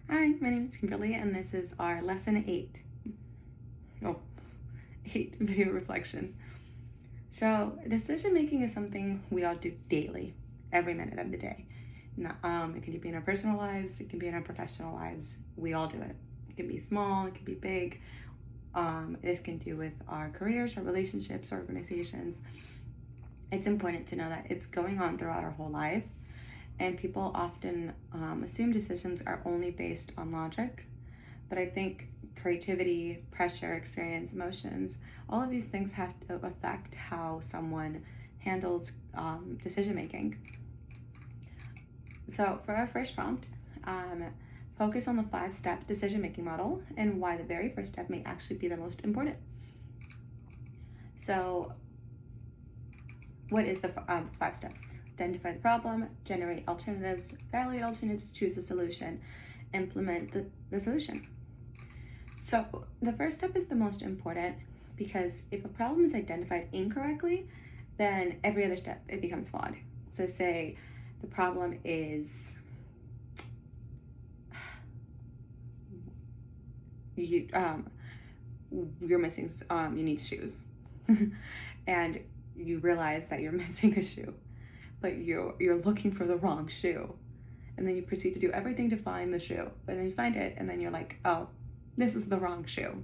Hi, my name is Kimberly, and this is our lesson 8. Oh, 8 video reflection. So, decision making is something we all do daily, every minute of the day. It can be in our personal lives, it can be in our professional lives. We all do it. It can be small, it can be big. This can do with our careers, our relationships, our organizations. It's important to know that it's going on throughout our whole life. And people often assume decisions are only based on logic. But I think creativity, pressure, experience, emotions, all of these things have to affect how someone handles decision making. So for our first prompt, focus on the 5-step decision making model and why the very first step may actually be the most important. So what is the 5 steps? Identify the problem, generate alternatives, evaluate alternatives, choose a solution, implement the solution. So the first step is the most important because if a problem is identified incorrectly, then every other step, it becomes flawed. So say the problem is you're missing, you need shoes. And you realize that you're missing a shoe, but you're looking for the wrong shoe. And then you proceed to do everything to find the shoe. And then you find it, and then you're like, oh, this is the wrong shoe.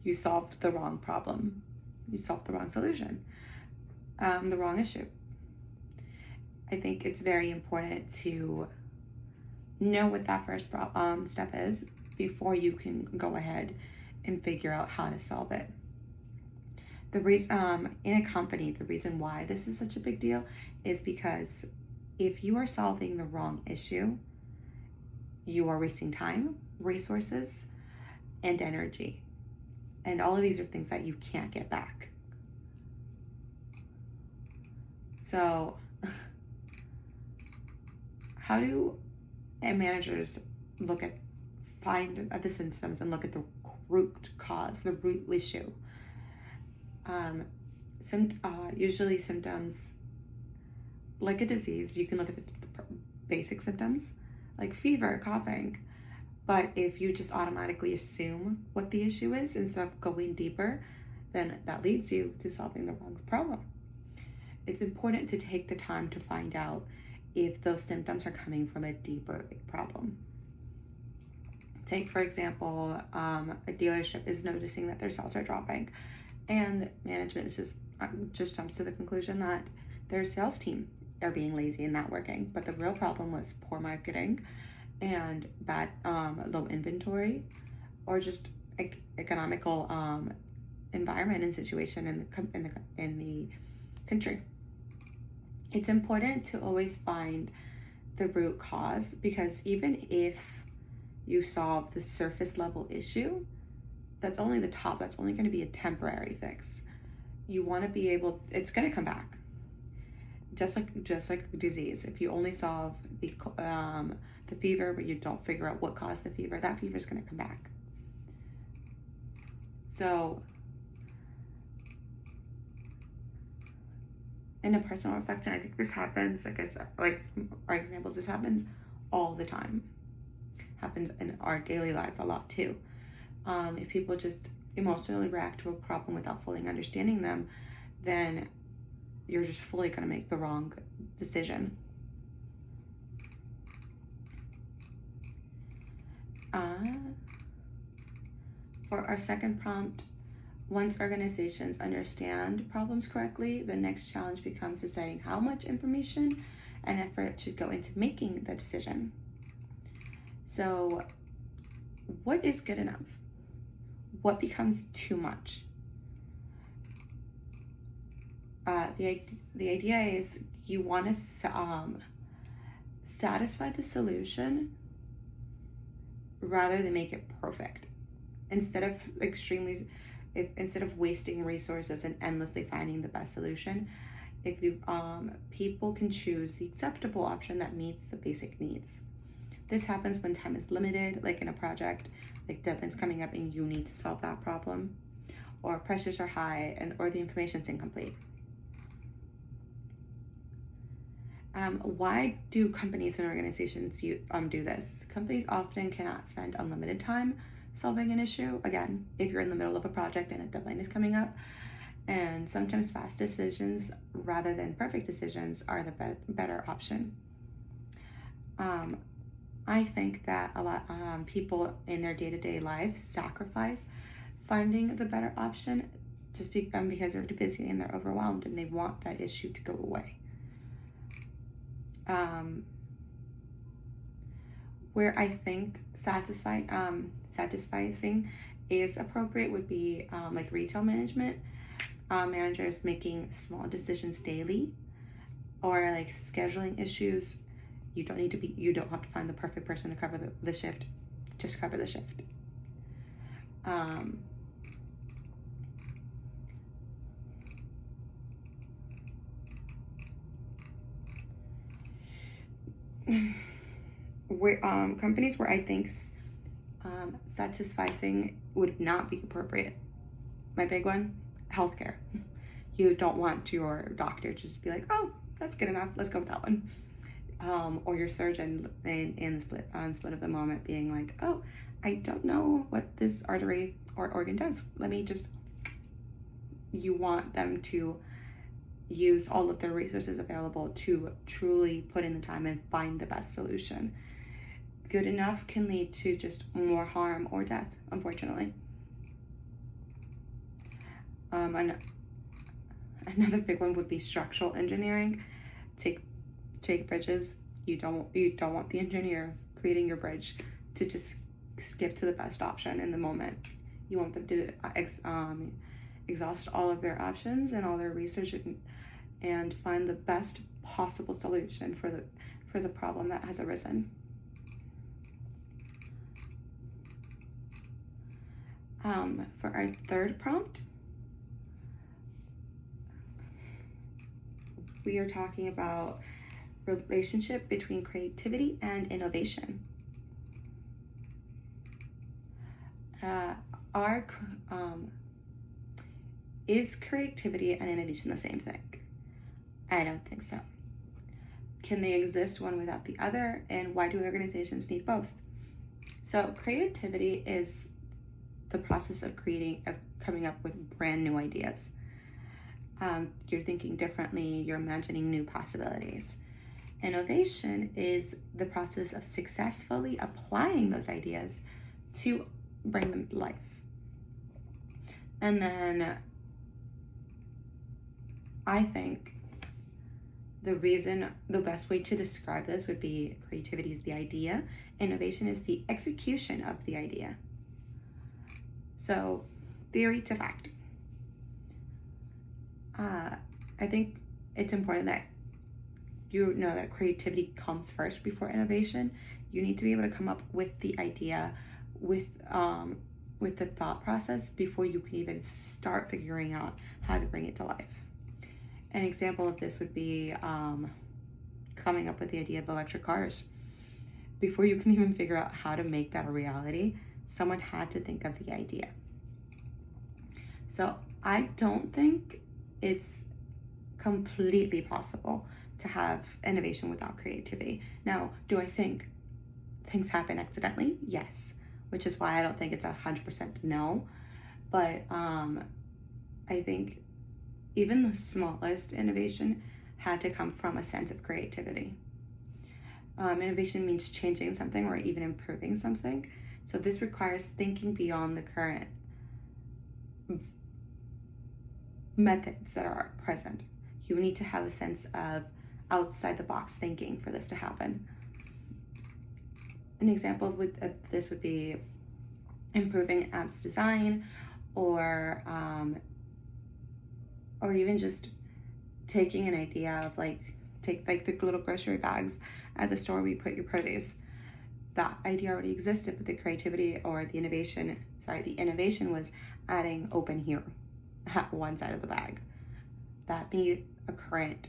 You solved the wrong problem. You solved the wrong solution, the wrong issue. I think it's very important to know what that first step is before you can go ahead and figure out how to solve it. The reason in a company, the reason why this is such a big deal is because if you are solving the wrong issue, you are wasting time, resources, and energy. And all of these are things that you can't get back. So how do managers find the symptoms and look at the root cause, the root issue? Usually symptoms, like a disease, you can look at the basic symptoms, like fever, coughing. But if you just automatically assume what the issue is instead of going deeper, then that leads you to solving the wrong problem. It's important to take the time to find out if those symptoms are coming from a deeper problem. Take, for example, a dealership is noticing that their sales are dropping, and management is just jumps to the conclusion that their sales team are being lazy and not working. But the real problem was poor marketing and bad low inventory, or just economical environment and situation in the country. It's important to always find the root cause, because even if you solve the surface level issue, that's only the top. That's only going to be a temporary fix. You want to be able, it's going to come back. Just like disease, if you only solve the fever, but you don't figure out what caused the fever, that fever is going to come back. So in a personal reflection, I think this happens, like I said, like our examples, this happens all the time. Happens in our daily life a lot too. If people just emotionally react to a problem without fully understanding them, then you're just fully going to make the wrong decision. For our second prompt, once organizations understand problems correctly, the next challenge becomes deciding how much information and effort should go into making the decision. So, what is good enough? What becomes too much? The idea is you want to satisfy the solution rather than make it perfect. Instead of wasting resources and endlessly finding the best solution, if you people can choose the acceptable option that meets the basic needs. This happens when time is limited, like in a project, like deadlines coming up and you need to solve that problem, or pressures are high or the information is incomplete. Why do companies and organizations do this? Companies often cannot spend unlimited time solving an issue. Again, if you're in the middle of a project and a deadline is coming up, and sometimes fast decisions rather than perfect decisions are the better option. I think that a lot people in their day-to-day lives sacrifice finding the better option just because they're too busy and they're overwhelmed and they want that issue to go away. Where I think satisfying is appropriate would be like retail management, managers making small decisions daily, or like scheduling issues. You don't have to find the perfect person to cover the shift. Just cover the shift. Where companies where I think satisficing would not be appropriate. My big one, healthcare. You don't want your doctor to just be like, oh, that's good enough, let's go with that one. Or your surgeon in the split of the moment being like, oh, I don't know what this artery or organ does. You want them to use all of their resources available to truly put in the time and find the best solution. Good enough can lead to just more harm or death, unfortunately. And another big one would be structural engineering. Take bridges. You don't want the engineer creating your bridge to just skip to the best option in the moment. You want them to exhaust all of their options and all their research and find the best possible solution for the problem that has arisen. For our third prompt, we are talking about relationship between creativity and innovation. Is creativity and innovation the same thing? I don't think so. Can they exist one without the other? And why do organizations need both? So creativity is the process of coming up with brand new ideas. You're thinking differently, you're imagining new possibilities. Innovation is the process of successfully applying those ideas to bring them to life. And then I think the best way to describe this would be creativity is the idea, innovation is the execution of the idea. So, theory to fact. I think it's important that you know that creativity comes first before innovation. You need to be able to come up with the idea, with the thought process before you can even start figuring out how to bring it to life. An example of this would be coming up with the idea of electric cars. Before you can even figure out how to make that a reality, someone had to think of the idea. So I don't think it's completely possible to have innovation without creativity. Now, do I think things happen accidentally? Yes, which is why I don't think it's 100% no. But I think even the smallest innovation had to come from a sense of creativity. Innovation means changing something or even improving something. So this requires thinking beyond the current methods that are present. You need to have a sense of outside the box thinking for this to happen. An example of this would be improving app's design, or even just taking an idea of take the little grocery bags at the store where you put your produce. That idea already existed, but the innovation was adding open here at one side of the bag. That made a current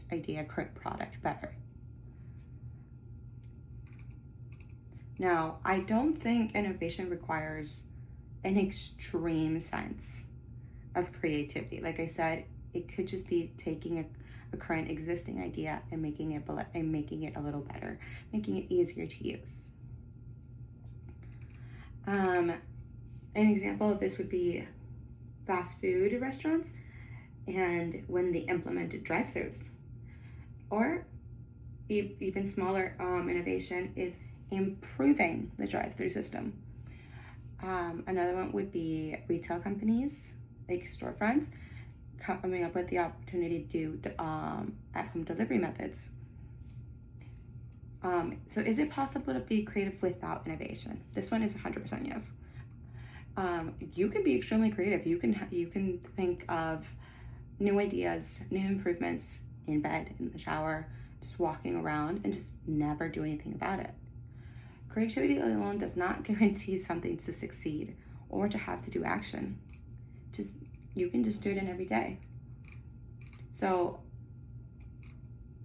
product better. Now, I don't think innovation requires an extreme sense of creativity. Like I said, it could just be taking a a current existing idea and making it a little better, making it easier to use. An example of this would be fast food restaurants and when they implemented drive-thrus. Or even smaller innovation is improving the drive-through system. Another one would be retail companies, like storefronts, coming up with the opportunity to do at-home delivery methods. So is it possible to be creative without innovation? This one is 100% yes. You can be extremely creative. You can think of new ideas, new improvements in bed, in the shower, just walking around, and just never do anything about it. Creativity alone does not guarantee something to succeed or to have to do action. You can just do it in every day. So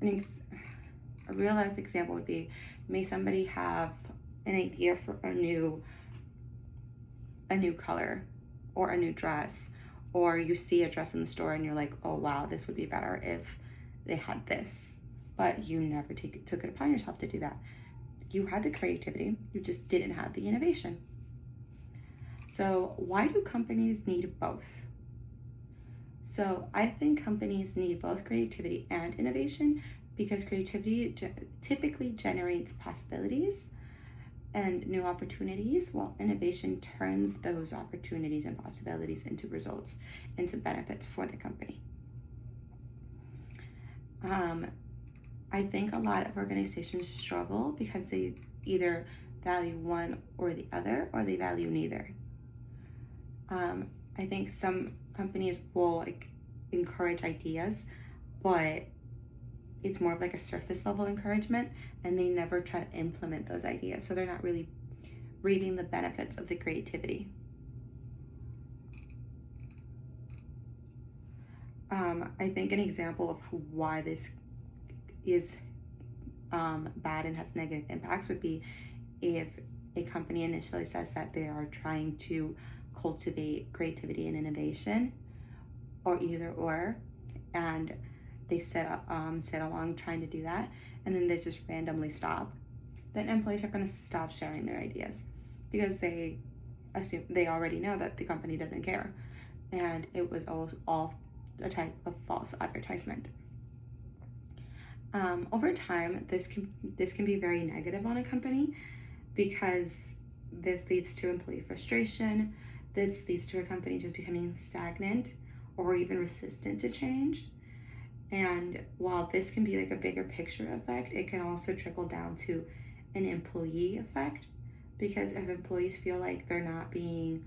a real life example would be, may somebody have an idea for a new color or a new dress, or you see a dress in the store and you're like, oh wow, this would be better if they had this, but you never took it upon yourself to do that. You had the creativity, you just didn't have the innovation. So why do companies need both? So I think companies need both creativity and innovation because creativity typically generates possibilities and new opportunities, while innovation turns those opportunities and possibilities into results, into benefits for the company. I think a lot of organizations struggle because they either value one or the other, or they value neither. I think some companies will encourage ideas, but it's more of a surface level encouragement, and they never try to implement those ideas. So they're not really reaping the benefits of the creativity. I think an example of why this is bad and has negative impacts would be if a company initially says that they are trying to cultivate creativity and innovation, or either or, and they sit along trying to do that, and then they just randomly stop, then employees are going to stop sharing their ideas because they assume, they already know that the company doesn't care, and it was all a type of false advertisement. Over time, this can be very negative on a company because this leads to employee frustration. This leads to a company just becoming stagnant or even resistant to change. And while this can be a bigger picture effect, it can also trickle down to an employee effect, because if employees feel like they're not being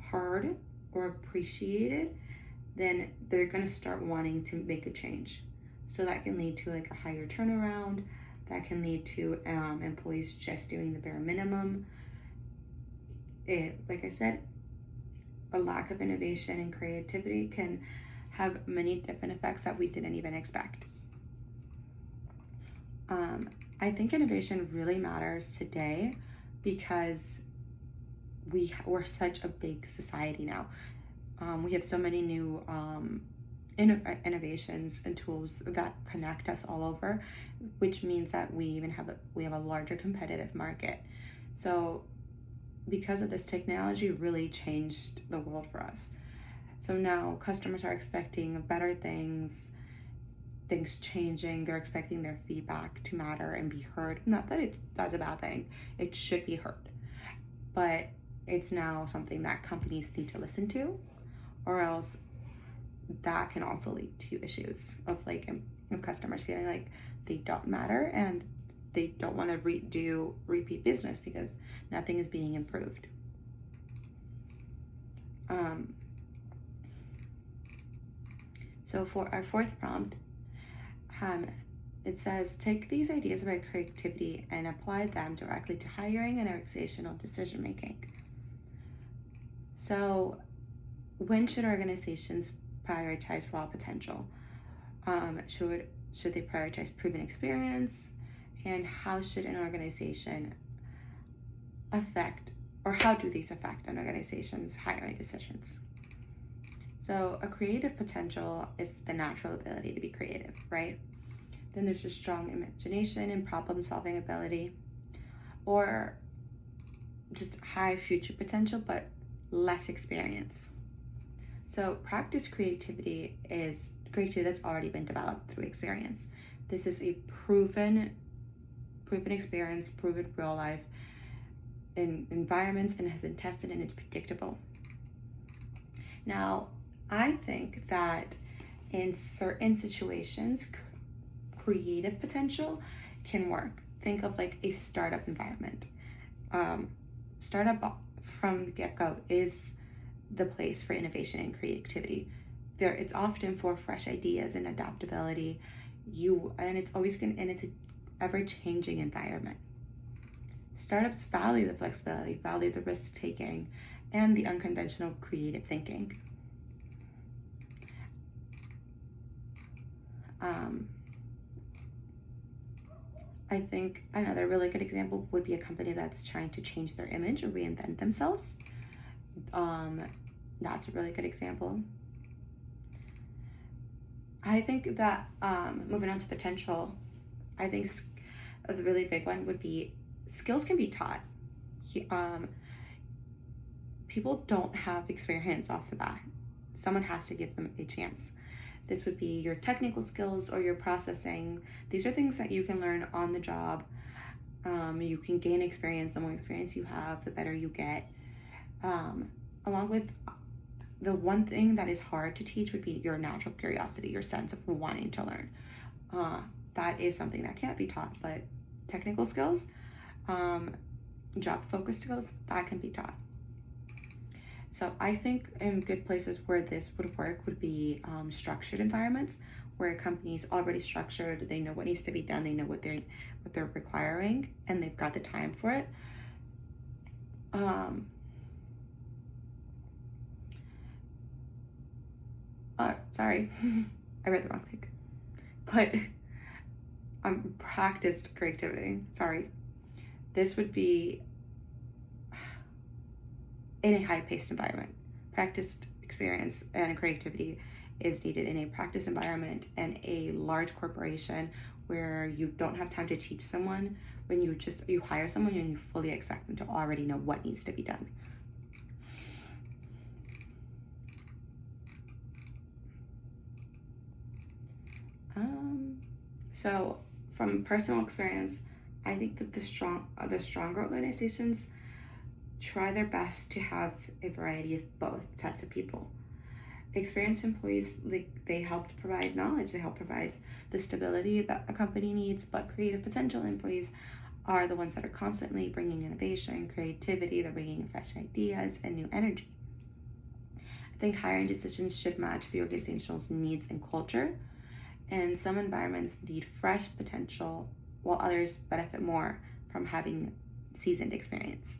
heard or appreciated, then they're going to start wanting to make a change. So that can lead to a higher turnaround. That can lead to employees just doing the bare minimum. Like I said, a lack of innovation and creativity can have many different effects that we didn't even expect. I think innovation really matters today because we're such a big society now. We have so many new innovations and tools that connect us all over, which means that we have a larger competitive market. So because of this, technology really changed the world for us. So now customers are expecting better things changing. They're expecting their feedback to matter and be heard. Not that that's a bad thing. It should be heard. But it's now something that companies need to listen to, or else that can also lead to issues of customers feeling like they don't matter and they don't want to do repeat business because nothing is being improved. So for our fourth prompt, it says, take these ideas about creativity and apply them directly to hiring and organizational decision making. So when should organizations prioritize raw potential? Should they prioritize proven experience? And how should an organization how do these affect an organization's hiring decisions? So a creative potential is the natural ability to be creative, right? Then there's a strong imagination and problem solving ability, or just high future potential but less experience. So practice creativity is creativity that's already been developed through experience. This is a proven experience, proven real life in environments, and has been tested, and it's predictable. Now, I think that in certain situations, creative potential can work. Think of like a startup environment. Startup from the get-go is the place for innovation and creativity. It's often for fresh ideas and adaptability. It's an ever-changing environment. Startups value the flexibility, value the risk-taking, and the unconventional creative thinking. I think another really good example would be a company that's trying to change their image or reinvent themselves. That's a really good example. I think that moving on to potential, I think a really big one would be skills can be taught. People don't have experience off the bat. Someone has to give them a chance. This would be your technical skills or your processing. These are things that you can learn on the job. You can gain experience. The more experience you have, the better you get. Along with the one thing that is hard to teach would be your natural curiosity, your sense of wanting to learn. That is something that can't be taught, but technical skills, job-focused skills, that can be taught. So I think in good places where this would work would be structured environments where a company is already structured. They know what needs to be done. They know what they're requiring, and they've got the time for it. Sorry, I read the wrong thing. But practiced creativity. Sorry, this would be in a high-paced environment. Practiced experience and creativity is needed in a practice environment and a large corporation where you don't have time to teach someone. When you hire someone and you fully expect them to already know what needs to be done. So from personal experience, I think that the stronger organizations try their best to have a variety of both types of people. Experienced employees, they help to provide knowledge, they help provide the stability that a company needs, but creative potential employees are the ones that are constantly bringing innovation, creativity, they're bringing fresh ideas and new energy. I think hiring decisions should match the organization's needs and culture, and some environments need fresh potential while others benefit more from having seasoned experience.